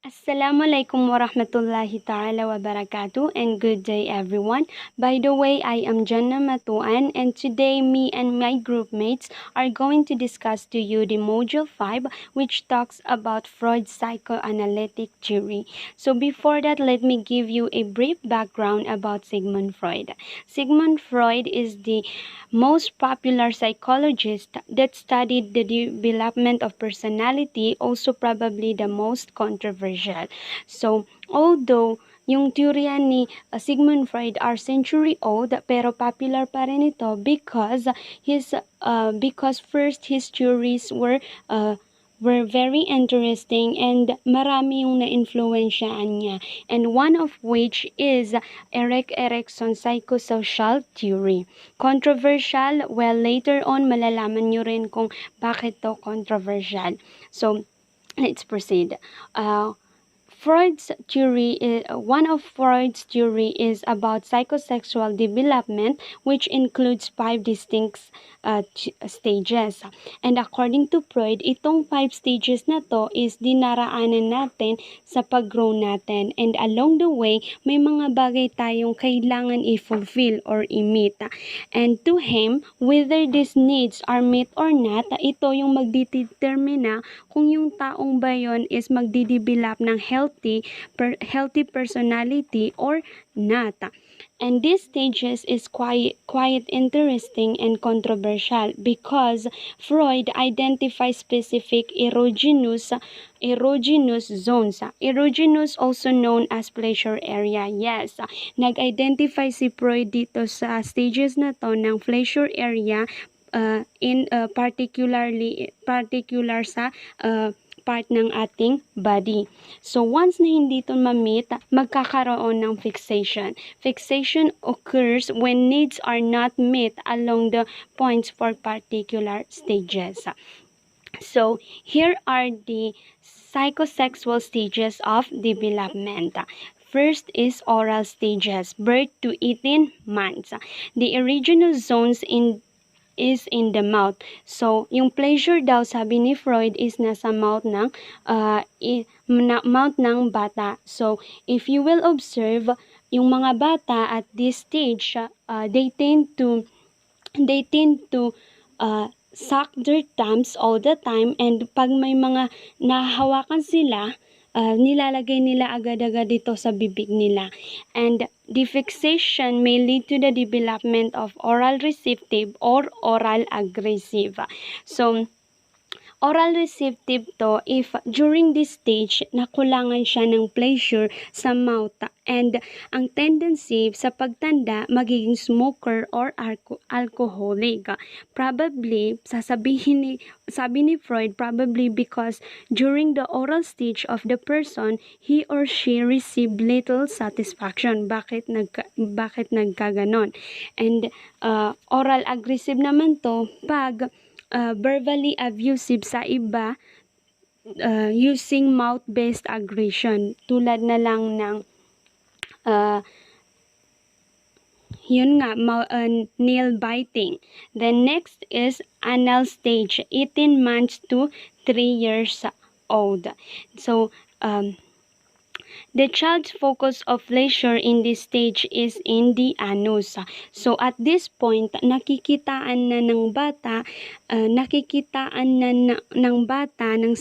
Assalamualaikum warahmatullahi ta'ala wabarakatuh and good day everyone. By the way, I am Jannah Matuan and today me and my group mates are going to discuss to you the module 5 which talks about Freud's psychoanalytic theory. So before that, let me give you a brief background about Sigmund Freud. Sigmund Freud is the most popular psychologist that studied the development of personality, also probably the most controversial. So, although yung teorya ni Sigmund Freud are century old, pero popular pa rin ito because first his theories were very interesting and marami yung na-influensyaan niya. And one of which is Erik Erikson's psychosocial theory. Controversial, well, later on malalaman nyo rin kung bakit to controversial. So, let's proceed. One of Freud's theory is about psychosexual development, which includes 5 distinct stages. And according to Freud, itong 5 stages na to is dinaraanan natin sa pag-grow natin. And along the way, may mga bagay tayong kailangan i-fulfill or i-meet. And to him, whether these needs are met or not, ito yung magdidetermine kung yung taong ba yun is magdidevelop ng healthy personality or not. And these stages is quite interesting and controversial because Freud identifies specific erogenous zones. Erogenous, also known as pleasure area. Yes, nag-identify si Freud dito sa stages na to ng pleasure area particular sa part ng ating body. So, once na hindi ito ma-meet, magkakaroon ng fixation. Fixation occurs when needs are not met along the points for particular stages. So, here are the psychosexual stages of development. First is oral stages, birth to 18 months. The erogenous zones is in the mouth. So, yung pleasure daw, sabi ni Freud, is nasa mouth ng bata. So, if you will observe, yung mga bata at this stage, they tend to suck their thumbs all the time, and pag may mga nahawakan sila, nilalagay nila agad-agad dito sa bibig nila. And the fixation may lead to the development of oral receptive or oral aggressive. So, oral receptive to if during this stage nakulangan siya ng pleasure sa mouth, and ang tendency sa pagtanda magiging smoker or alcoholic. Probably, sabi ni Freud, probably because during the oral stage of the person, he or she received little satisfaction. Bakit nagkaganon? And oral aggressive naman to pag verbally abusive sa iba, using mouth-based aggression, tulad na lang ng nail biting. Then next is anal stage, 18 months to 3 years old. So, the child's focus of leisure in this stage is in the anus. So, at this point, nakikitaan na ng bata ng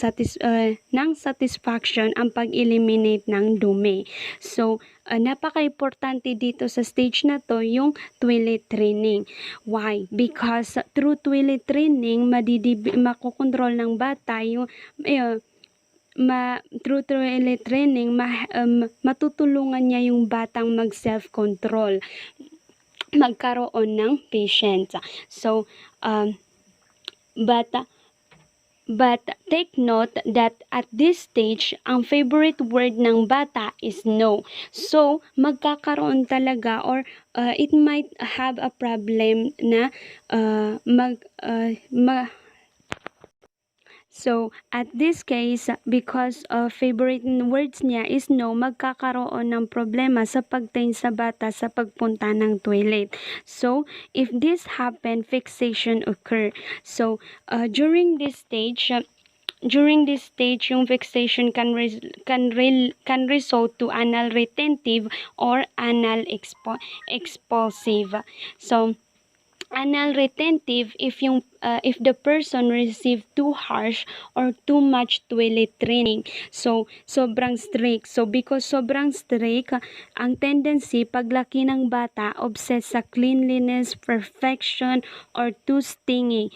satisfaction ang pag-eliminate ng dumi. So, napaka-importante dito sa stage na to yung toilet training. Why? Because through toilet training, makokontrol ng bata yung through toilet training, matutulungan niya yung batang mag-self-control, magkaroon ng patience. So, but take note that at this stage, ang favorite word ng bata is no. So, magkakaroon talaga or it might have a problem na So, at this case, because favorite words niya is no, magkakaroon ng problema sa pagtain sa bata sa pagpunta ng toilet. So, if this happen, fixation occur. So, during this stage, during this stage, yung fixation can result to anal retentive or anal expulsive. So, anal retentive if the person received too harsh or too much toilet training. So sobrang strict. So because sobrang strict, ang tendency paglaki ng bata obsessed sa cleanliness, perfection, or too stingy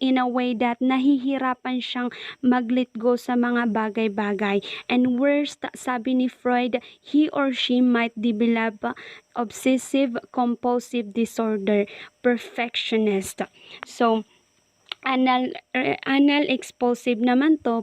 in a way that nahihirapan siyang mag-let go sa mga bagay-bagay. And worst, sabi ni Freud, he or she might develop obsessive compulsive disorder, perfectionist. So anal expulsive naman to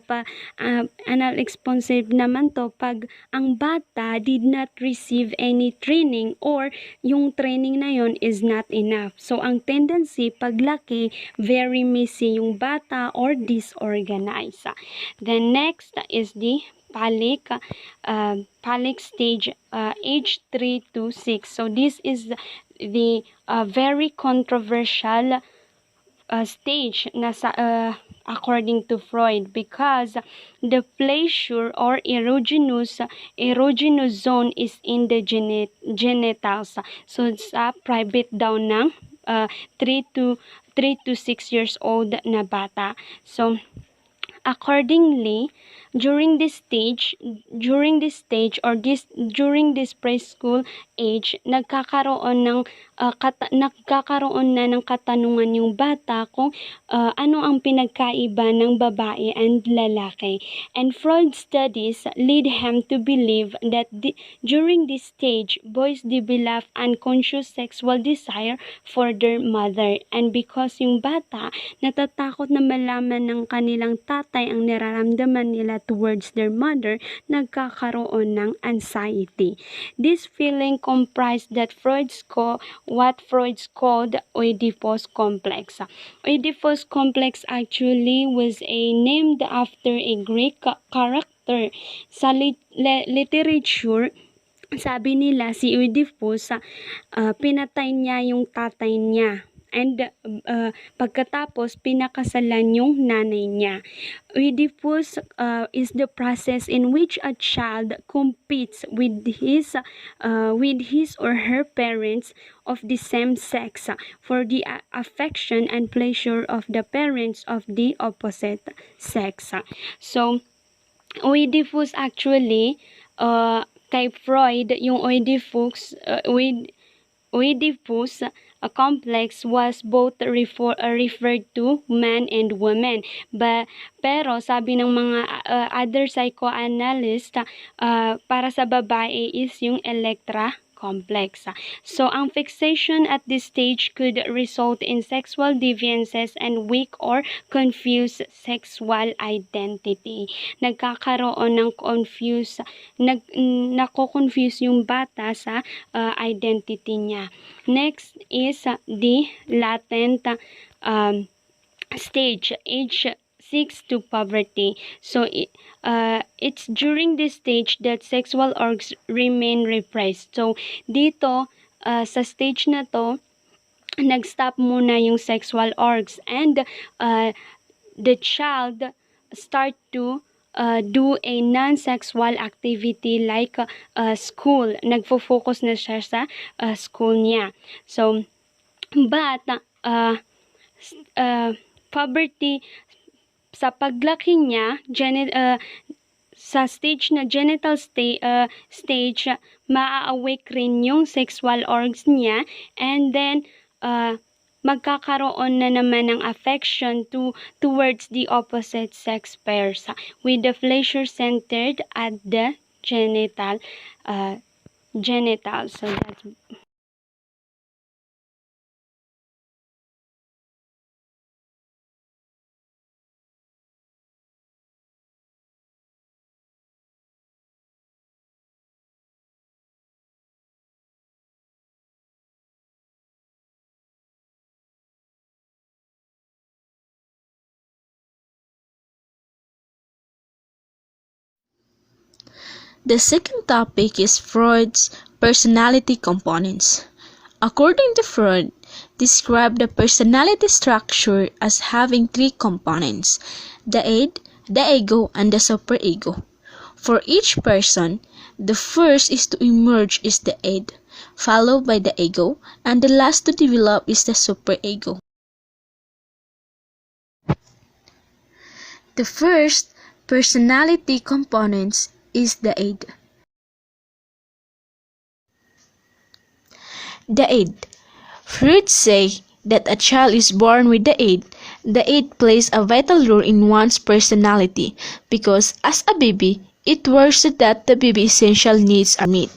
pag ang bata did not receive any training or yung training na yon is not enough. So ang tendency paglaki, very messy yung bata or disorganized. The next is the phallic stage, age 3 to 6. So this is the very controversial stage according to Freud, because the pleasure or erogenous zone is in the genitals. So sa private daw ng 3 to 6 years old na bata. So accordingly, during this stage or during this preschool age, nagkakaroon na ng katanungan yung bata kung ano ang pinagkaiba ng babae and lalaki. And Freud's studies lead him to believe that during this stage, boys develop unconscious sexual desire for their mother. And because yung bata natatakot na malaman ng kanilang tatay ang nararamdaman nila towards their mother, nagkakaroon ng anxiety. This feeling comprised what Freud's called Oedipus complex. Oedipus complex actually was named after a Greek character. Sa literature, sabi nila si Oedipus, pinatay niya yung tatay niya. And pagkatapos, pinakasalan yung nanay niya. Oedipus is the process in which a child competes with his or her parents of the same sex for the affection and pleasure of the parents of the opposite sex. So, Oedipus actually, kay Freud, yung Oedipus complex was both referred to man and woman. Pero sabi ng mga other psychoanalysts, para sa babae is yung Electra complex. So, ang fixation at this stage could result in sexual deviances and weak or confused sexual identity. Nagkakaroon ng nako-confuse yung bata sa identity niya. Next is the latent stage, age 6 to puberty. So, it's during this stage that sexual urges remain repressed. So, dito, sa stage na to, nag-stop muna yung sexual urges and the child start to do a non-sexual activity like school. Nagfo-focus na siya sa school niya. So, but puberty, sa paglaki niya, sa stage na genital stage, maa-awake rin yung sexual organs niya, and then magkakaroon na naman ng affection towards the opposite sex pairs with the pleasure centered at the genital. So that's The second topic is Freud's personality components. According to Freud, described the personality structure as having three components: the id, the ego, and the superego. For each person, the first is to emerge is the id, followed by the ego, and the last to develop is the superego. The first personality component is the id. The id. Freud says that a child is born with the id. The id plays a vital role in one's personality because as a baby, it works so that the baby's essential needs are met.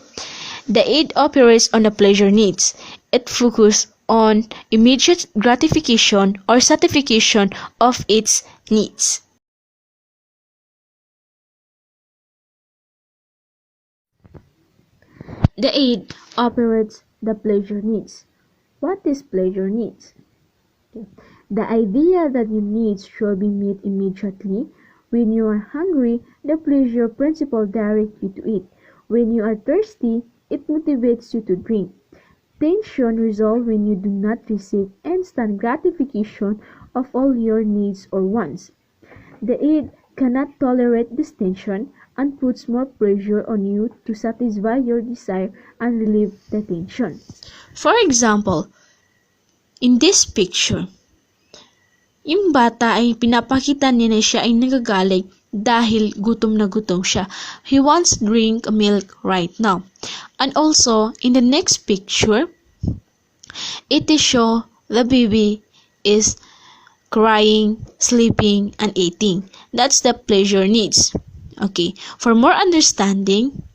The id operates on the pleasure needs. It focuses on immediate gratification or satisfaction of its needs. The id operates the pleasure needs. What is pleasure needs? The idea that your needs should be met immediately. When you are hungry, the pleasure principle directs you to eat. When you are thirsty, it motivates you to drink. Tension resolves when you do not receive instant gratification of all your needs or wants. The id cannot tolerate this tension and puts more pressure on you to satisfy your desire and relieve the tension. For example, in this picture, yung bata ay pinapakita niya na siya ay nagagalit dahil gutom na gutom siya. He wants to drink milk right now. And also, in the next picture, it is show the baby is crying, sleeping, and eating. That's the pleasure needs. Okay, for more understanding,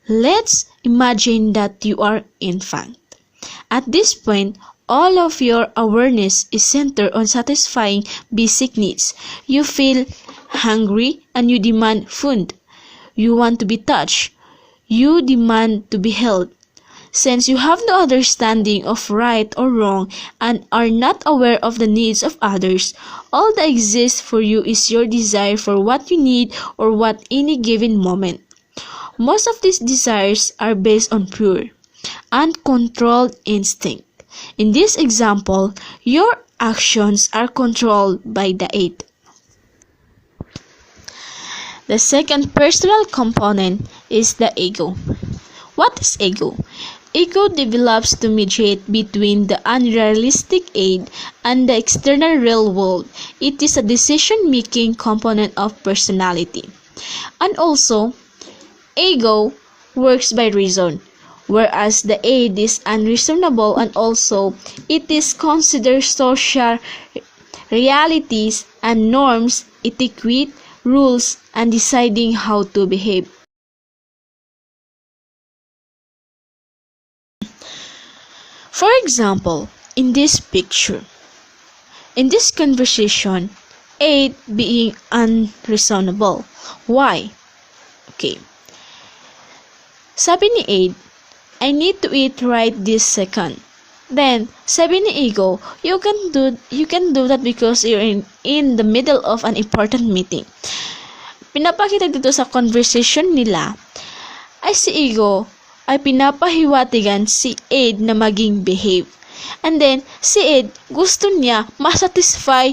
let's imagine that you are infant. At this point, all of your awareness is centered on satisfying basic needs. You feel hungry and you demand food. You want to be touched. You demand to be held. Since you have no understanding of right or wrong and are not aware of the needs of others, all that exists for you is your desire for what you need or what any given moment. Most of these desires are based on pure, uncontrolled instinct. In this example, your actions are controlled by the id. The second personal component is the ego. What is ego? Ego develops to mediate between the unrealistic id and the external real world. It is a decision-making component of personality. And also, ego works by reason, whereas the id is unreasonable and also it is considered social realities and norms, etiquette, rules, and deciding how to behave. For example, in this picture, in this conversation, id being unreasonable. Why? Okay. Sabi ni id, I need to eat right this second. Then, sabi ni ego, you can do that because you're in the middle of an important meeting. Pinapakita dito sa conversation nila ay si ego ay pinapahiwatigan si id na maging behave. And then, si id gusto niya masatisfy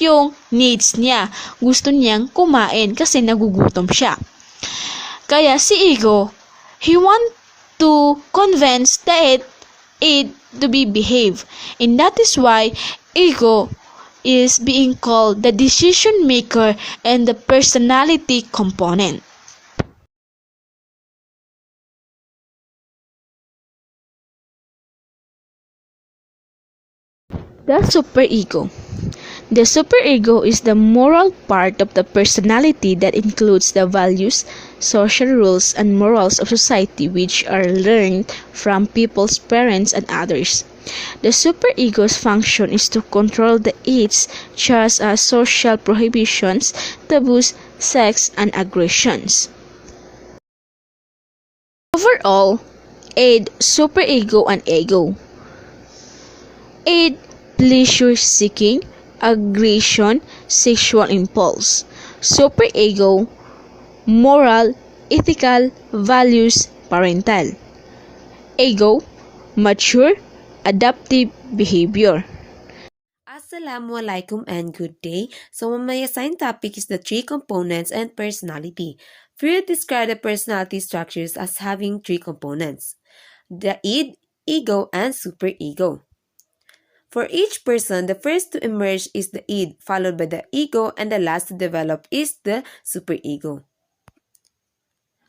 yung needs niya. Gusto niyang kumain kasi nagugutom siya. Kaya si ego, he want to convince the id to be behave. And that is why ego is being called the decision maker and the personality component. The superego. The superego is the moral part of the personality that includes the values, social rules, and morals of society which are learned from people's parents and others. The superego's function is to control the ids such as social prohibitions, taboos, sex, and aggressions. Overall, id, superego, and ego. Id, pleasure-seeking, aggression, sexual impulse. Superego, moral, ethical, values, parental. Ego, mature, adaptive behavior. As Assalamualaikum and good day. So my assigned topic is the three components and personality. Freud described the personality structures as having three components: the id, ego, and superego. For each person, the first to emerge is the id, followed by the ego, and the last to develop is the superego.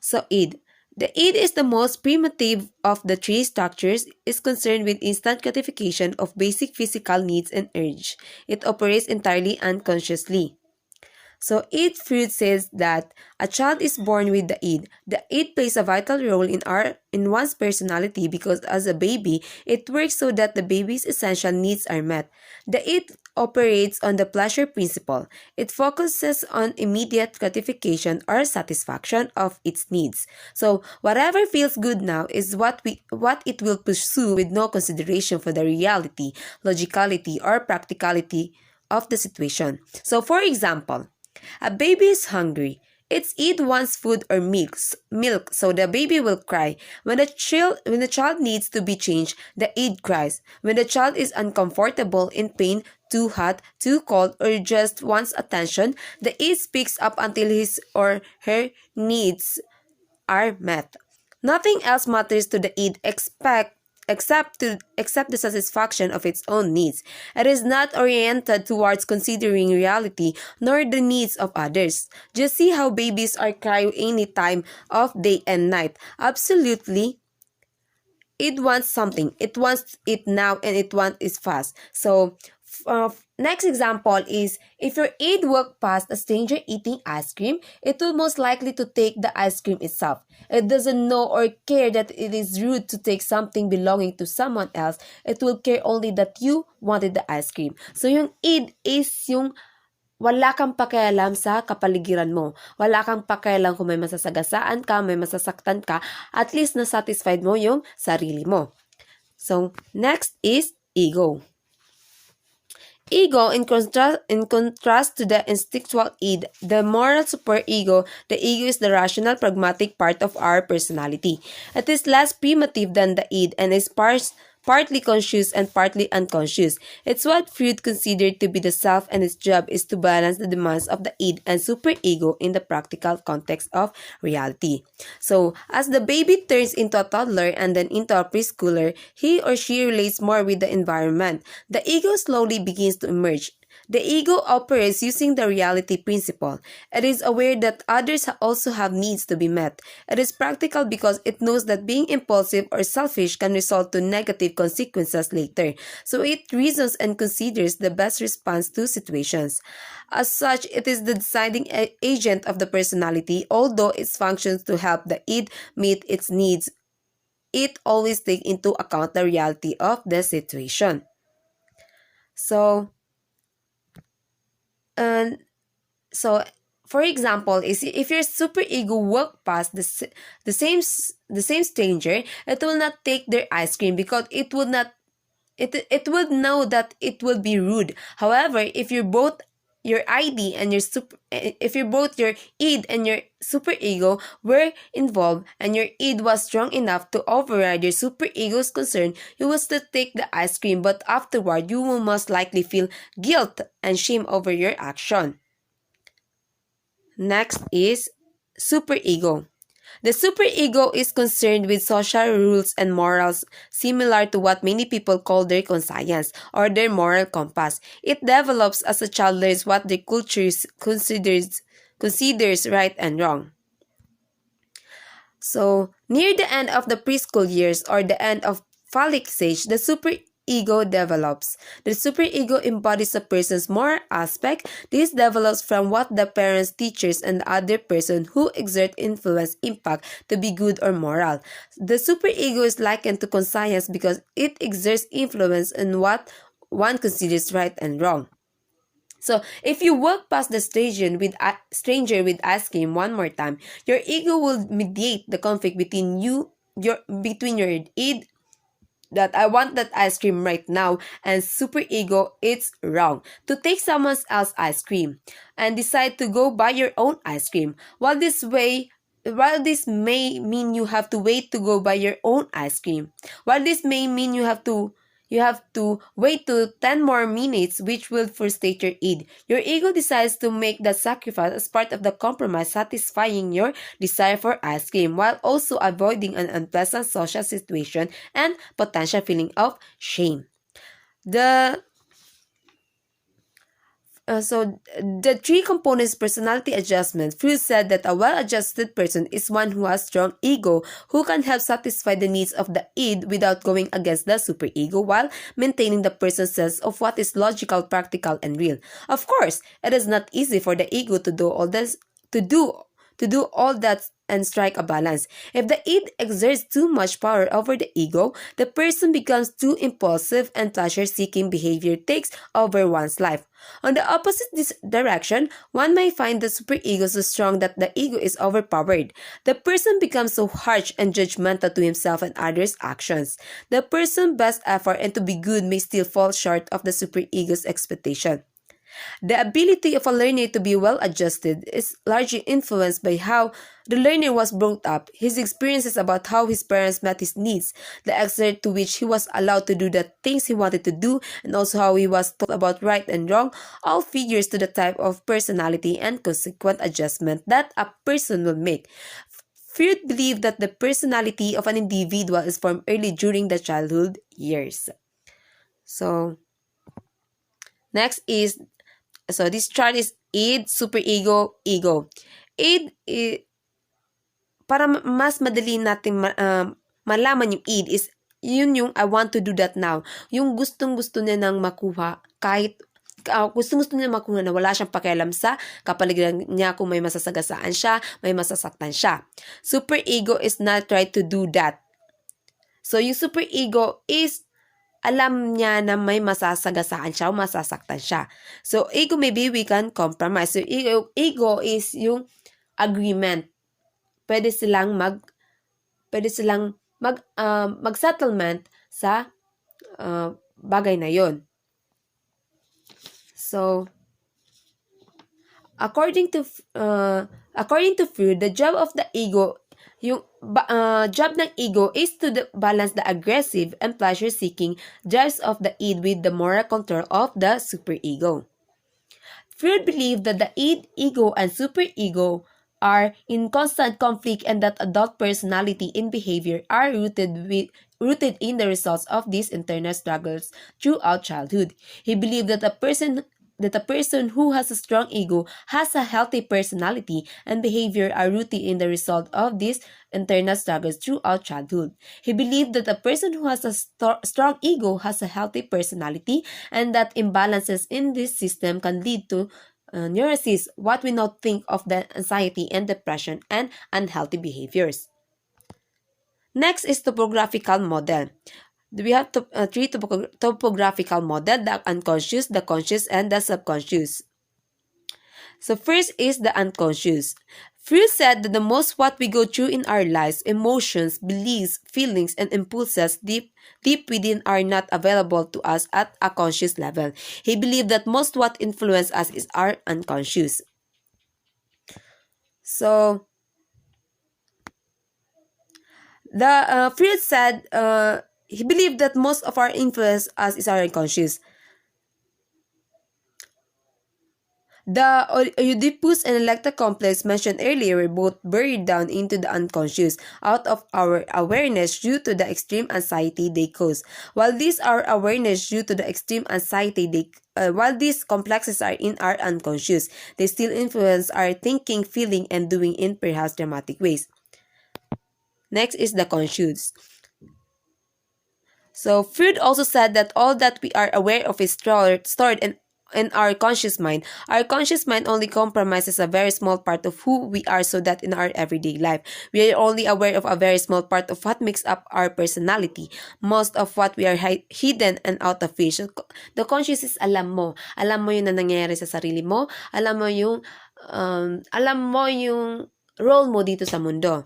So id. The id is the most primitive of the three structures, is concerned with instant gratification of basic physical needs and urge. It operates entirely unconsciously. So id Freud says that a child is born with the id. The id plays a vital role in one's personality because as a baby, it works so that the baby's essential needs are met. The id operates on the pleasure principle. It focuses on immediate gratification or satisfaction of its needs. So whatever feels good now is what it will pursue with no consideration for the reality, logicality, or practicality of the situation. So for example, a baby is hungry. Its id wants food or milk, so the baby will cry. When the child needs to be changed, the id cries. When the child is uncomfortable, in pain, too hot, too cold, or just wants attention, the id speaks up until his or her needs are met. Nothing else matters to the id except the satisfaction of its own needs. It is not oriented towards considering reality nor the needs of others. Just see how babies are crying any time of day and night. Absolutely, it wants something. It wants it now and it wants it fast. So, next example is if your aide walked past a stranger eating ice cream, it will most likely to take the ice cream itself. It doesn't know or care that it is rude to take something belonging to someone else. It will care only that you wanted the ice cream. So yung aide is yung wala kang pakialam sa kapaligiran mo. Wala kang pakialam kung may masasagasaan ka, may masasaktan ka, at least na-satisfied mo yung sarili mo. So, next is ego. Ego, in contrast to the instinctual id, the moral superego, the ego is the rational, pragmatic part of our personality. It is less primitive than the id and is partly conscious and partly unconscious. It's what Freud considered to be the self, and its job is to balance the demands of the id and superego in the practical context of reality. So, as the baby turns into a toddler and then into a preschooler, he or she relates more with the environment. The ego slowly begins to emerge. The ego operates using the reality principle. It is aware that others also have needs to be met. It is practical because it knows that being impulsive or selfish can result to negative consequences later. So it reasons and considers the best response to situations. As such, it is the deciding agent of the personality, although it functions to help the id meet its needs. It always takes into account the reality of the situation. So, for example, is if your superego walk past the same stranger, it will not take their ice cream because it would know that it will be rude. However, if you're both your id and if you're both your id and your superego were involved and your id was strong enough to override your superego's concern, you will still take the ice cream, but afterward you will most likely feel guilt and shame over your action. Next is superego. The superego is concerned with social rules and morals, similar to what many people call their conscience or their moral compass. It develops as a child learns what their culture considers right and wrong. So, near the end of the preschool years or the end of phallic stage, the superego develops. The superego embodies a person's moral aspect. This develops from what the parents, teachers, and the other person who exert influence impact to be good or moral. The superego is likened to conscience because it exerts influence on what one considers right and wrong. So, if you walk past the stranger with ice cream one more time, your ego will mediate the conflict between your id that I want that ice cream right now and superego it's wrong to take someone else's ice cream and decide to go buy your own ice cream. While this may mean you have to wait to go buy your own ice cream, while this may mean you have to you have to wait to 10 more minutes, which will frustrate your id. Your ego decides to make that sacrifice as part of the compromise, satisfying your desire for ice cream while also avoiding an unpleasant social situation and potential feeling of shame. The three components personality adjustment. Freud said that a well-adjusted person is one who has strong ego, who can help satisfy the needs of the id without going against the superego while maintaining the person's sense of what is logical, practical, and real. Of course, it is not easy for the ego to do all this, to do all that and strike a balance. If the id exerts too much power over the ego, the person becomes too impulsive and pleasure-seeking behavior takes over one's life. On the opposite direction, one may find the superego so strong that the ego is overpowered. The person becomes so harsh and judgmental to himself and others' actions. The person's best effort and to be good may still fall short of the superego's expectation. The ability of a learner to be well adjusted is largely influenced by how the learner was brought up, his experiences about how his parents met his needs, the extent to which he was allowed to do the things he wanted to do, and also how he was taught about right and wrong, all figures to the type of personality and consequent adjustment that a person will make. Freud believed that the personality of an individual is formed early during the childhood years. So, next is this chart is id, superego, ego. Id, para mas madali natin malaman yung id is yun yung I want to do that now. Yung gustong-gusto niya nang makuha kahit gustong-gusto niya makuha na wala siyang pakialam sa kapaligiran niya kung may masasagasaan siya, may masasaktan siya. Superego is not try to do that. So yung superego is alam niya na may masasagasaan siya o masasaktan siya. So, ego maybe we can compromise. So, ego is yung agreement. Pwede silang mag-settlement sa bagay na yon. So, according to Freud, the job of the ego yung job ng ego is to balance the aggressive and pleasure-seeking drives of the id with the moral control of the superego. Freud believed that the id, ego, and superego are in constant conflict and that adult personality and behavior are rooted in the results of these internal struggles throughout childhood. He believed that a person who has a strong ego has a healthy personality and behavior are rooted in the result of these internal struggles throughout childhood. He believed that a person who has a strong ego has a healthy personality and that imbalances in this system can lead to neurosis, what we now think of the anxiety and depression and unhealthy behaviors. Next is topographical model. We have three topographical model: the unconscious, the conscious, and the subconscious. So first is the unconscious. Freud said that the most what we go through in our lives, emotions, beliefs, feelings, and impulses deep within are not available to us at a conscious level. He believed that most what influence us is our unconscious. So, Freud said he believed that most of our influence us is our unconscious. The Oedipus and Electra complex mentioned earlier were both buried down into the unconscious out of our awareness due to the extreme anxiety they cause. While these complexes are in our unconscious, they still influence our thinking, feeling, and doing in perhaps dramatic ways. Next is the conscious. So Freud also said that all that we are aware of is stored in our conscious mind. Our conscious mind only comprises a very small part of who we are, so that in our everyday life, we are only aware of a very small part of what makes up our personality. Most of what we are hidden and out of reach. So, the conscious is alam mo yung na nangyayari sa sarili mo, alam mo yung role mo dito sa mundo.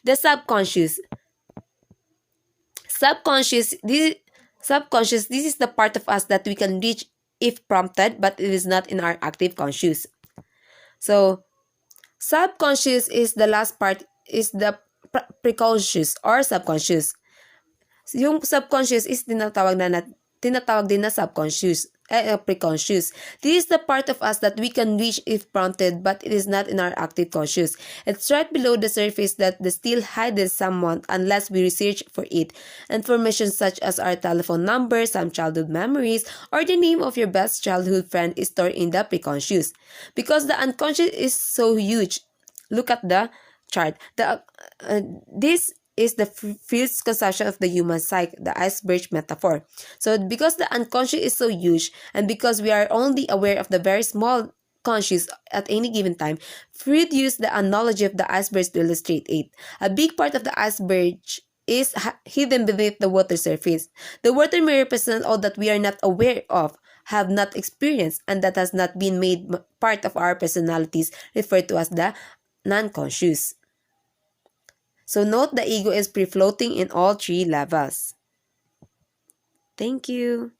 The subconscious. This is the part of us that we can reach if prompted, but it is not in our active conscious. So, subconscious is the last part, is the preconscious or subconscious. Yung subconscious is tinatawag din na subconscious, preconscious. This is the part of us that we can reach if prompted, but it is not in our active conscious. It's right below the surface that still hides someone unless we research for it. Information such as our telephone number, some childhood memories, or the name of your best childhood friend is stored in the preconscious. Because the unconscious is so huge. Look at the chart. This is the fierce conception of the human psyche, the iceberg metaphor. So because the unconscious is so huge, and because we are only aware of the very small conscious at any given time, Freud used the analogy of the iceberg to illustrate it. A big part of the iceberg is hidden beneath the water surface. The water may represent all that we are not aware of, have not experienced, and that has not been made part of our personalities, referred to as the non-conscious. So note the ego is free-floating in all three levels. Thank you.